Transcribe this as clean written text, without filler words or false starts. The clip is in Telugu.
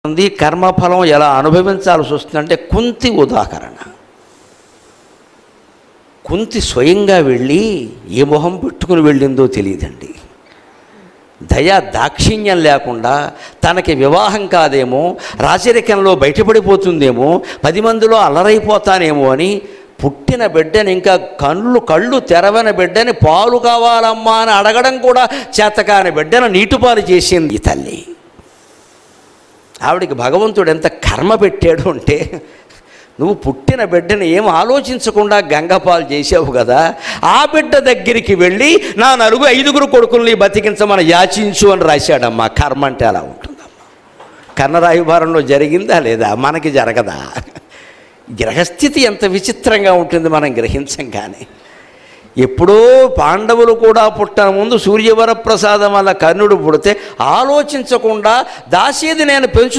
ఉంది. కర్మఫలం ఎలా అనుభవించాల్సి వస్తుందంటే కుంతి ఉదాహరణ. కుంతి స్వయంగా వెళ్ళి ఏ మొహం పెట్టుకుని వెళ్ళిందో తెలియదండి. దయా దాక్షిణ్యం లేకుండా తనకి వివాహం కాదేమో, రాచరికంలో బయటపడిపోతుందేమో, 10 మందిలో అల్లరైపోతానేమో అని పుట్టిన బిడ్డని, ఇంకా కళ్ళు తెరవని బిడ్డని పాలు కావాలమ్మా అని అడగడం కూడా చేతకాని బిడ్డను నీటిపాలు చేసింది ఈ తల్లి. ఆవిడికి భగవంతుడు ఎంత కర్మ పెట్టాడు అంటే, నువ్వు పుట్టిన బిడ్డని ఏం ఆలోచించకుండా గంగపాలు చేసావు కదా, ఆ బిడ్డ దగ్గరికి వెళ్ళి నా 5 కొడుకుల్ని బతికించమని యాచించు అని రాశాడమ్మా. కర్మ అంటే అలా ఉంటుందమ్మా. కర్ణరాయుభారంలో జరిగిందా లేదా? మనకి జరగదా? గ్రహస్థితి ఎంత విచిత్రంగా ఉంటుంది మనం గ్రహించం. కానీ ఎప్పుడో పాండవులు కూడా పుట్టక ముందు సూర్యవరప్రసాదం వల్ల కర్ణుడు పుడితే ఆలోచించకుండా దాసేది నేను పెంచు